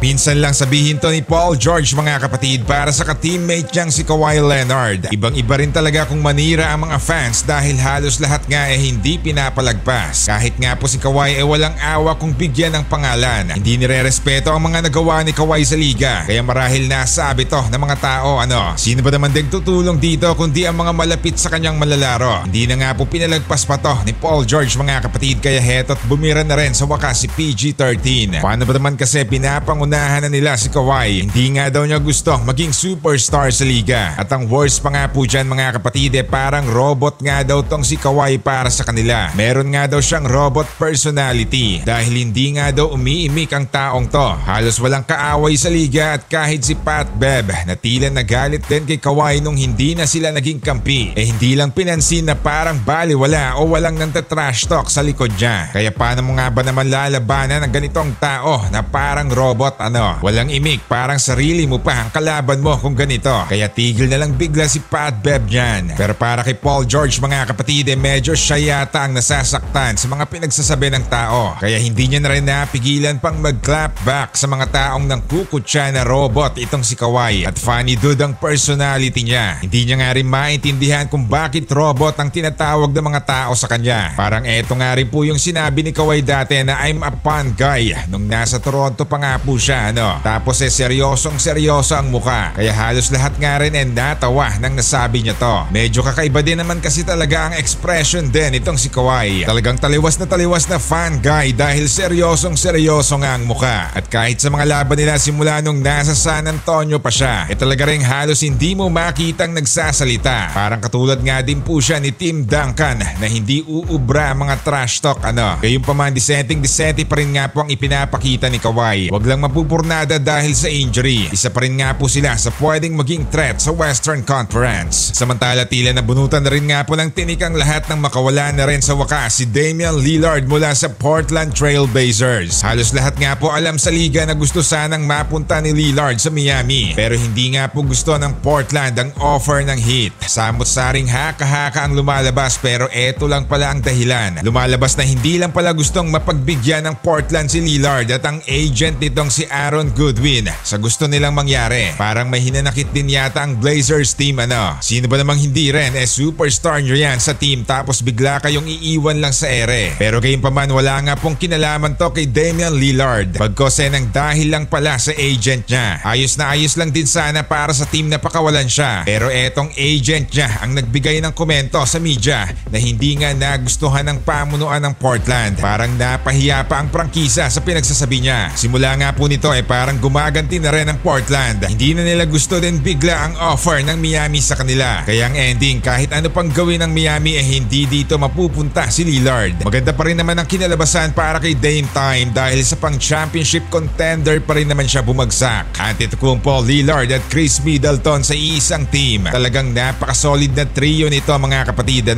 Minsan lang sabihin to ni Paul George mga kapatid para sa ka-teammate niyang si Kawhi Leonard. Ibang-iba rin talaga kung manira ang mga fans dahil halos lahat nga hindi pinapalagpas. Kahit nga po si Kawhi walang awa kung bigyan ng pangalan. Hindi nire-respeto ang mga nagawa ni Kawhi sa liga. Kaya marahil nasabi to ng mga tao sino ba naman din tutulong dito kundi ang mga malapit sa kanyang malalaro. Hindi na nga po pinalagpas pa to ni Paul George mga kapatid kaya heto't bumira na rin sa wakas si PG-13. Paano ba naman kasi pinapangunahan na nila si Kawhi? Hindi nga daw niya gusto maging superstar sa liga. At ang worst pa nga po dyan mga kapatid parang robot nga daw tong si Kawhi para sa kanila. Meron nga daw siyang robot personality dahil hindi nga daw umiimik ang taong to. Halos walang kaaway sa liga at kahit si Pat Bev na tila nagalit din kay Kawhi nung hindi na sila naging kampi hindi lang pinansin na parang baliwala o walang nanta-trash talk sa likod niya. Kaya paano mo nga ba naman lalabanan ng ganitong tao na parang robot walang imik, parang sarili mo pa ang kalaban mo kung ganito. Kaya tigil na lang bigla si Pat Bev dyan. Pero para kay Paul George mga kapatid medyo siya yata ang nasasaktan sa mga pinagsasabi ng tao. Kaya hindi niya na rin napigilan pang mag-clap back sa mga taong nangkukutya na robot itong si Kawhi. At funny dude ang personality niya. Hindi niya nga rin maintindihan kung bakit robot ang tinatawag ng mga tao sa kanya. Parang eto nga rin po yung sinabi ni Kawhi dati na I'm a fun guy nung nasa Toronto pa nga po siya. Tapos seryosong-seryoso ang muka. Kaya halos lahat nga rin natawa nang nasabi niya to. Medyo kakaiba din naman kasi talaga ang expression din itong si Kawhi. Talagang taliwas na fan guy dahil seryosong-seryoso nga ang muka. At kahit sa mga laban nila simula nung nasa San Antonio pa siya, talaga rin halos hindi mo makitang nagsasalita. Parang katulad nga din po siya ni Tim Duncan na hindi uubra mga trash talk Gayunpaman disenteng-disente pa rin nga po ang ipinapakita ni Kawhi. Wag lang mapupurnada dahil sa injury. Isa pa rin nga po sila sa pwedeng maging threat sa Western Conference. Samantala tila nabunutan na rin nga po ng tinik ang lahat ng makawala na rin sa wakas si Damian Lillard mula sa Portland Trail Blazers. Halos lahat nga po alam sa liga na gusto sanang mapunta ni Lillard sa Miami. Pero hindi nga po gusto ng Portland ang offer ng Heat. Samot-saring haka-haka ang lumalabas pero eto lang pala ang dahilan. Lumalabas na hindi lang pala gustong mapagbigyan ng Portland si Lillard at ang agent nitong si Aaron Goodwin sa gusto nilang mangyari. Parang may hinanakit din yata ang Blazers team Sino ba namang hindi rin superstar nyo yan sa team tapos bigla kayong iiwan lang sa ere. Pero gayunpaman wala nga pong kinalaman to kay Damian Lillard. Pagkos nang dahil lang pala sa agent niya. Ayos na ayos lang din sana para sa team na pakawalan siya. Pero etong agent niya ang nagbigay ng komento sa media na hindi nga nagustuhan ng pamunuan ng Portland. Parang napahiya pa ang prangkisa sa pinagsasabi niya. Simula nga po nito parang gumaganti na rin ang Portland. Hindi na nila gusto din bigla ang offer ng Miami sa kanila. Kaya ang ending kahit ano pang gawin ng Miami hindi dito mapupunta si Lillard. Maganda pa rin naman ang kinalabasan para kay Dame Time dahil sa pang championship contender pa rin naman siya bumagsak. Antetokounmpo, Lillard at Chris Middleton sa isang team. Talagang napaka-solid na trio nito mga kapatid